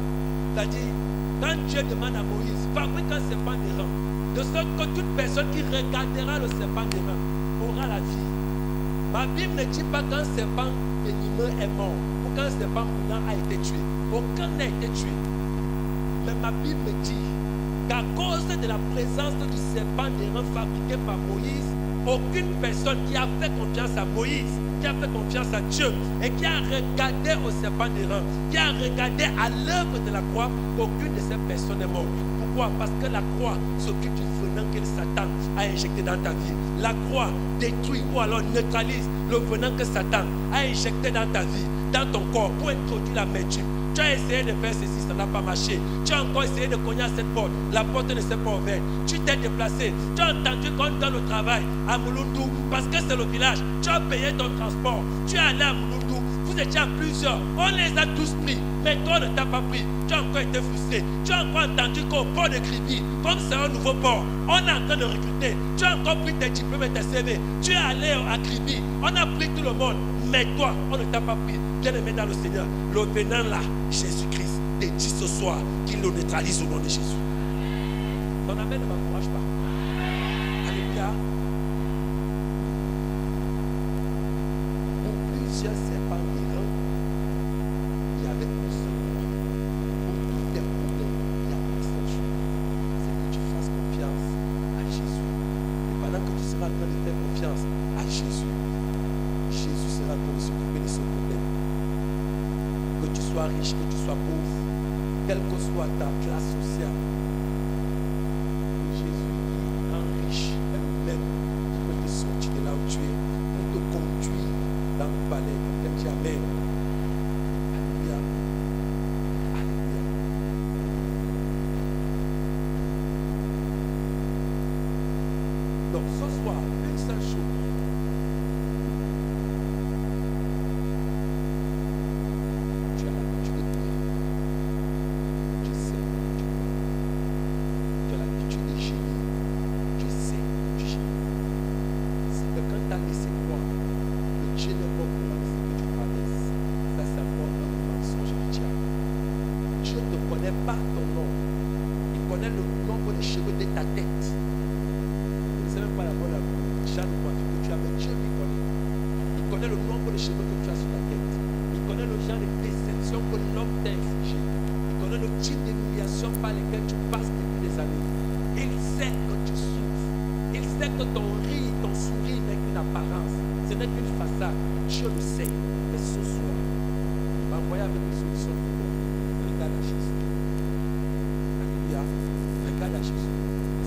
C'est-à-dire, quand Dieu demande à Moïse, fabrique un serpent d'Aaron, de sorte que toute personne qui regardera le serpent d'Aaron aura la vie. Ma Bible ne dit pas qu'un serpent venimeux est mort ou qu'un serpent moulant a été tué. Aucun n'a été tué. Mais ma Bible me dit qu'à cause de la présence du serpent d'Aaron fabriqué par Moïse, aucune personne qui a fait confiance à Moïse, qui a fait confiance à Dieu et qui a regardé au serpent d'Aaron, qui a regardé à l'œuvre de la croix, aucune de ces personnes n'est morte. Pourquoi? Parce que la croix s'occupe du venin que Satan a injecté dans ta vie. La croix détruit ou alors neutralise le venin que Satan a injecté dans ta vie, dans ton corps, pour introduire la médecine. Tu as essayé de faire ceci, ça n'a pas marché. Tu as encore essayé de cogner à cette porte, la porte ne s'est pas ouverte. Tu t'es déplacé, tu as entendu qu'on donne le travail à Mouloundou parce que c'est le village. Tu as payé ton transport, tu es allé à Mouloundou, vous étiez à plusieurs, on les a tous pris, mais toi ne t'as pas pris. Tu as encore été frustré, tu as encore entendu qu'au port de Kribi, comme c'est un nouveau port, on est en train de recruter. Tu as encore pris tes diplômes et tes CV, tu es allé à Kribi, on a pris tout le monde, mais toi, on ne t'a pas pris. Bien-aimé dans le Seigneur, le venin là, Jésus-Christ te dit ce soir qu'il le neutralise au nom de Jésus. Ton amen ne m'encourage pas. Alléluia. Pour plusieurs serpents d'Aaron, il y avait une sois riche, que tu sois pauvre, quelle que soit ta classe sociale, Jésus qui rend riche est le même qui peut te sortir de là où tu es pour te conduire dans le palais. Quelqu'un dit Amen. Alléluia. Alléluia. Donc ce soir, une seule chose. Tu as l'habitude de prier. Je sais que tu pries. Tu as l'habitude de gémir. Je sais que tu gémis. Si quelqu'un t'a laissé croire que Dieu n'est pas au courant de ce que tu traverses, ça c'est encore un mensonge du diable. Dieu ne connaît pas ton nom. Il connaît le nombre de cheveux de ta tête. Ce n'est même pas la bonne genre de coiffure que tu as, mais Dieu lui connaît. Il connaît le nombre de cheveux que tu as sur ta tête. Il connaît le genre de déception que l'homme t'a infligé. Il connaît le type d'humiliation par lesquelles tu passes depuis des années. Il sait que tu souffres. Il sait que ton rire, ton sourire n'est qu'une apparence. Ce n'est qu'une façade. Dieu le sait. Mais ce soir, il m'a envoyé avec une solution pour toi. Regarde à Jésus. Alléluia. Regarde à Jésus.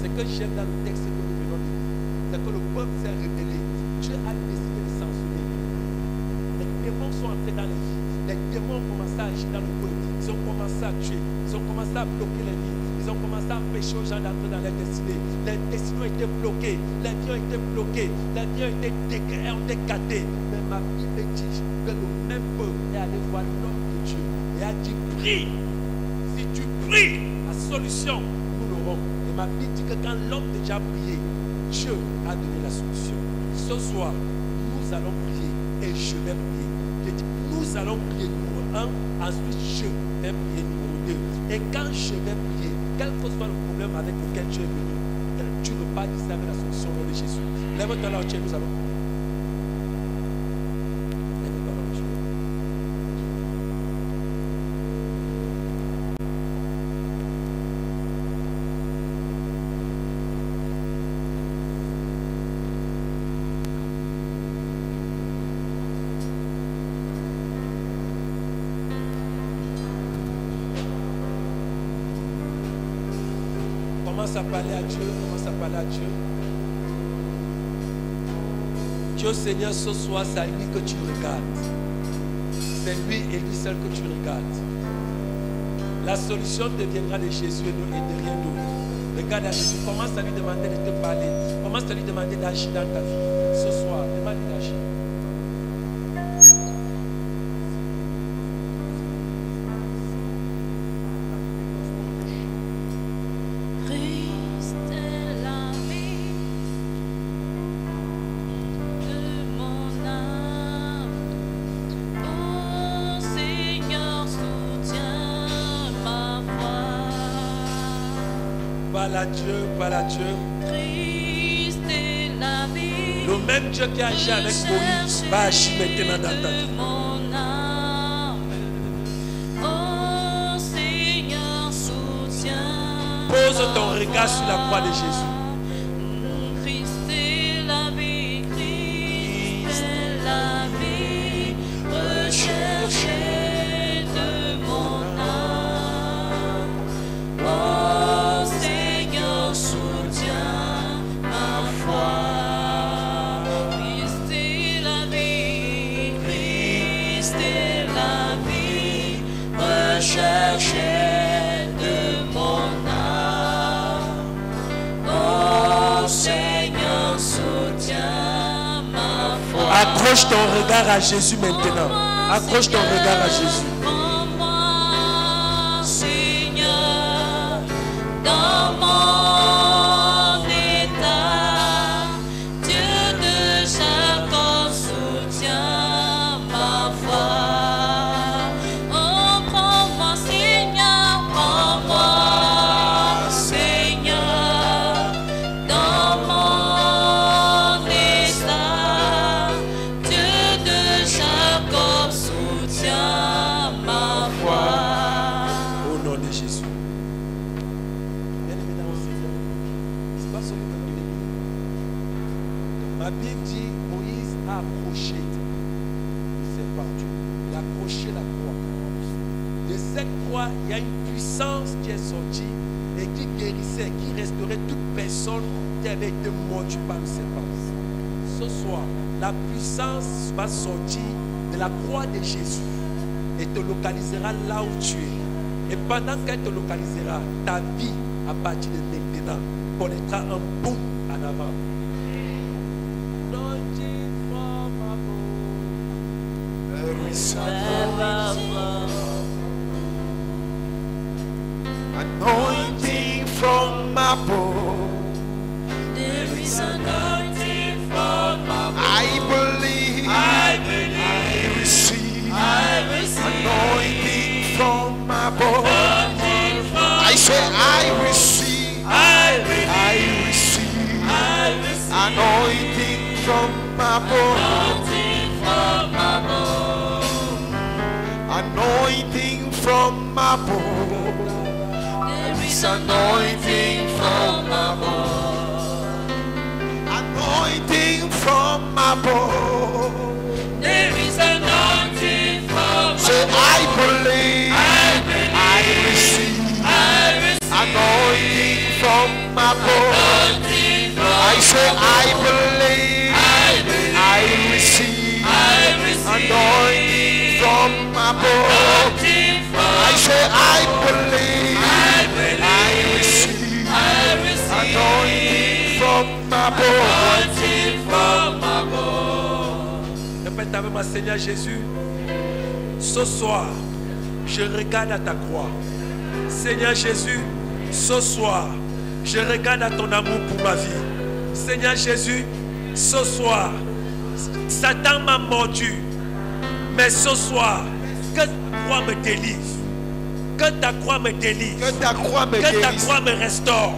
Ce que j'aime dans le texte que nous venons de lire, c'est que le peuple s'est rebellé. Dieu a décidé de censurer. Les démons sont entrés dans les vies. Les démons ont commencé à agir dans le peuple. Ils ont commencé à tuer. Ils ont commencé à bloquer les vies. Ils ont commencé à empêcher aux gens d'entrer dans les destinées. Les destinées ont été bloquées. Les vies ont été bloquées. Les vies ont été gâtées. Mais ma Bible dit que le même peuple est allé voir l'homme de Dieu et a dit prie. Si tu pries, la solution, nous l'aurons. Et ma Bible dit que quand l'homme déjà prié, Dieu a donné la solution. Ce soir, nous allons prier et je vais prier. Je dis, nous allons prier numéro 1, ensuite je vais prier numéro 2. Et quand je vais prier, quel que soit le problème avec lequel tu es venu, tu ne pas dire ça avec la solution de Jésus. Lève-toi là où tu es, nous allons prier. Lève-toi là où tu es. Commence à parler à Dieu, commence à parler à Dieu. Dieu Seigneur, ce soir, c'est à lui que tu regardes. C'est lui et lui seul que tu regardes. La solution deviendra de Jésus et de rien d'autre. Regarde à Jésus, commence à lui demander de te parler. Commence à lui demander d'agir dans ta vie. Ce soir, demande-lui d'agir. Parle à Dieu. Le même Dieu qui a agi avec Moïse va agir maintenant dans ta vie. Pose ton regard sur la croix de Jésus. Accroche ton regard à Jésus maintenant. Accroche ton regard à Jésus. La Bible dit Moïse a approché, c'est pas Dieu, il a approché la croix. cette croix, il y a une puissance qui est sortie et qui guérissait, qui restaurait toute personne qui avait été mordue par le serpent. Ce soir, la puissance va sortir de la croix de Jésus et te localisera là où tu es. Et pendant qu'elle te localisera, ta vie, à partir de maintenant, connaîtra un boom en avant. Anointing from above. There is anointing from above. I believe. I receive. Anointing from above. I say I receive. I receive. Anointing from above. Anointing from above. There is anointing from above. Anointing from above. There is anointing from Say above. I believe. I receive. Anointing from above. I say I believe. I receive. Anointing from above. I say I believe. I receive. Anointing from above. Répète avec moi, Seigneur Jésus, ce soir, je regarde à ta croix. Seigneur Jésus, ce soir, je regarde à ton amour pour ma vie. Seigneur Jésus, ce soir, Satan m'a mordu. Mais ce soir, que ta croix me délivre. Que ta croix me délivre. Que ta croix me Que ta guérisse. croix me restaure.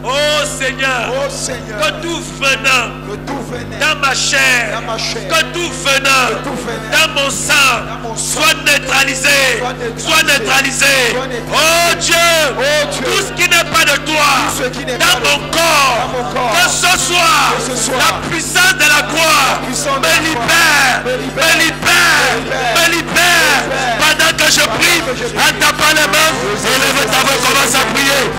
Oh Seigneur, Oh Seigneur, que tout venant que tout venait dans ma chair, dans ma chair, que tout venant tout venant dans mon sang dans mon sang soit neutralisé, soit neutralisé. Oh Dieu, tout ce qui n'est pas de toi Tout ce qui n'est dans pas de mon toi, corps, dans mon corps, que ce soit que ce soit la puissance de la croix puissance de me la libère, croix, me libère, me libère. Pendant que je prie, en tapant les mains, élève ta voix, commence à prier.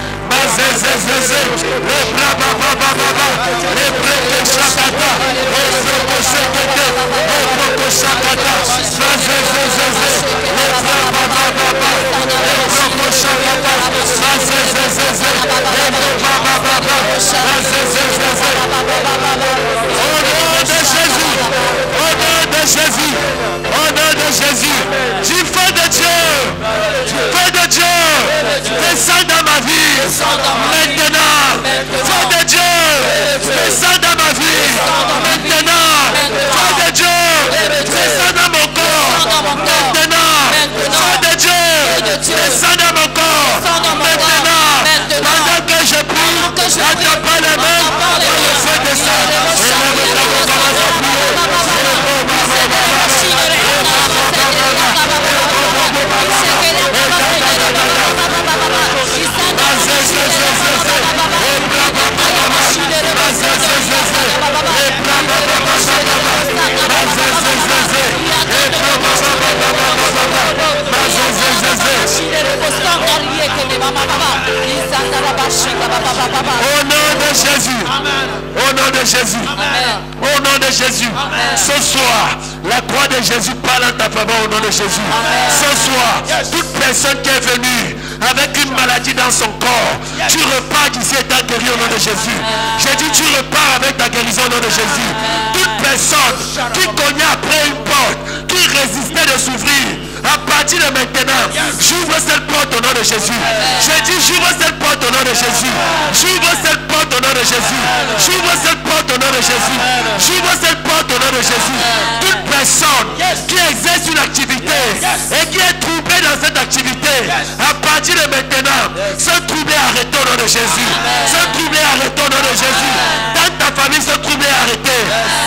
Au nom de Jésus, du feu de Dieu, feu de Dieu, descends dans ma vie, maintenant, feu de Dieu, descends dans ma vie, maintenant, feu de Dieu, descends dans mon corps, maintenant, feu de Dieu, descends dans mon corps, maintenant, pendant que je prie, n'attends pas les mains, le feu descend, au nom de Jésus, au nom de Jésus, au nom de Jésus, ce soir, la croix de Jésus parle en ta faveur au nom de Jésus. Ce soir, toute personne qui est venue avec une maladie dans son corps, tu repars d'ici étant guéri au nom de Jésus. J'ai dit tu repars avec ta guérison au nom de Jésus. Toute personne qui cognait après une porte, qui résistait de s'ouvrir, à partir de maintenant, j'ouvre cette porte au nom de Jésus. J'ai dit j'ouvre cette porte au nom de Jésus. J'ouvre cette porte au nom de Jésus. J'ouvre cette porte au nom de Jésus. J'ouvre cette porte au nom de Jésus. Toute personne qui exerce une activité et qui est troublée dans cette activité, à partir de maintenant, ce trouble est arrêté au nom de Jésus. Ce trouble est arrêté au nom de Jésus. Dans ta famille, ce trouble est arrêté.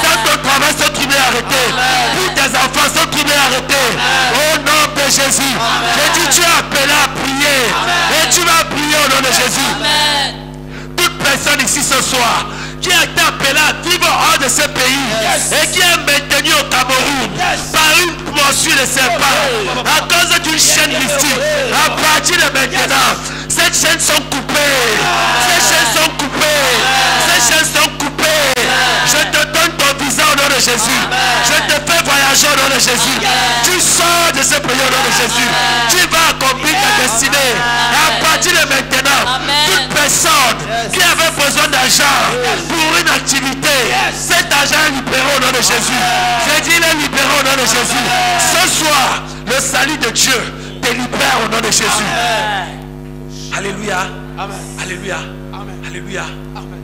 Dans ton travail, ce trouble est arrêté. Pour tes enfants, ce trouble est arrêté. Au nom de Jésus. J'ai dit tu es appelé à prier. Et tu vas prier au nom de Jésus. Toute personne ici ce soir qui a été appelé à vivre hors de ce pays et qui est maintenu au Cameroun par une morsure de serpent à cause d'une chaîne mystique, à partir de maintenant, ces chaînes sont coupées. Ces chaînes sont coupées. Ces chaînes sont coupées. Je te donne ton visa au nom de Jésus. Je te fais voyager au nom de Jésus. Tu sors de ce pays au nom de Jésus. Tu vas accomplir ta destinée. Et à partir de maintenant, toute personne qui avait besoin d'argent pour une activité, cet argent est libéré au nom de Jésus. J'ai dit il est libéré au nom de Jésus. Ce soir, le salut de Dieu te libère au nom de Jésus. Alléluia. Amen. Alléluia. Amen. Alléluia. Amen.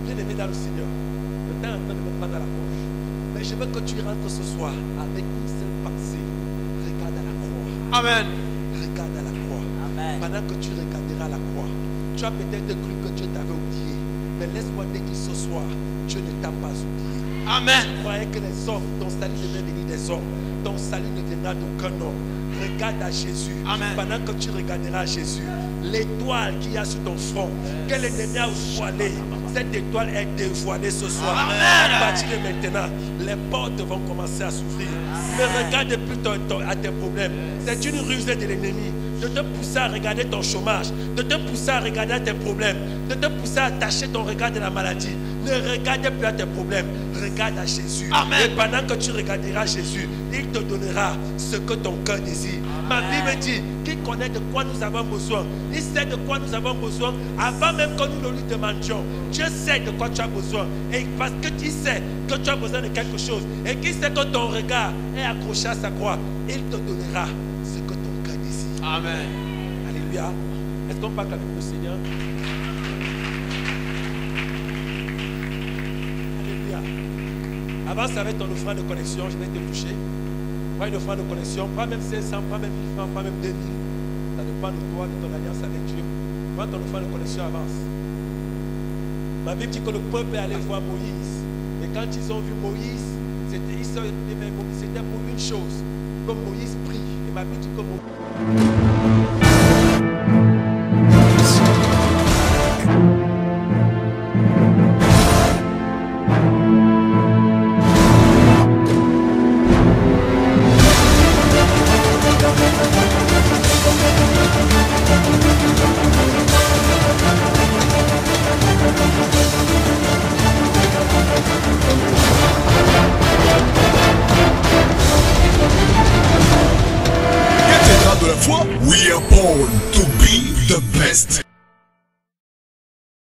Bien-aimé dans le Seigneur, le temps est en train de me prendre à la poche. Mais je veux que tu rentres ce soir avec une seule pensée. Regarde à la croix. Amen. Regarde à la croix. Amen. Pendant que tu regarderas la croix, tu as peut-être cru que Dieu t'avait oublié. Mais laisse-moi te dire ce soir, Dieu ne t'a pas oublié. Amen. Tu croyais que les hommes, ton salut devait venir des hommes. Ton salut ne viendra d'aucun homme. Regarde à Jésus. Amen. Pendant que tu regarderas à Jésus, l'étoile qu'il y a sur ton front, que l'ennemi a voilée, cette étoile est dévoilée ce soir. Amen. À partir de maintenant, les portes vont commencer à s'ouvrir. Ne regarde plus à tes problèmes. C'est une ruse de l'ennemi de te pousser à regarder ton chômage, de te pousser à regarder tes problèmes, de te pousser à attacher ton regard de la maladie. Ne regarde plus à tes problèmes, regarde à Jésus. Amen. Et pendant que tu regarderas Jésus, il te donnera ce que ton cœur désire. Ma Bible dit, qui connaît de quoi nous avons besoin, il sait de quoi nous avons besoin avant même que nous ne lui demandions. Dieu sait de quoi tu as besoin. Et parce que tu sais que tu as besoin de quelque chose et qu'il sait que ton regard est accroché à sa croix, il te donnera ce que ton cœur désire. Amen. Alléluia. Est-ce qu'on parle avec le Seigneur? Alléluia. Avance avec ton offrande de connexion, je vais te toucher. Prends une offrande de connexion, pas même 500, pas même 1000 francs, pas même 2000. Ça dépend de toi, de ton alliance avec Dieu. Prends ton offrande de connexion, avance. Ma Bible dit que le peuple est allé voir Moïse. Et quand ils ont vu Moïse, c'était pour une chose. Comme Moïse prie. Et ma Bible dit que We are born to be the best.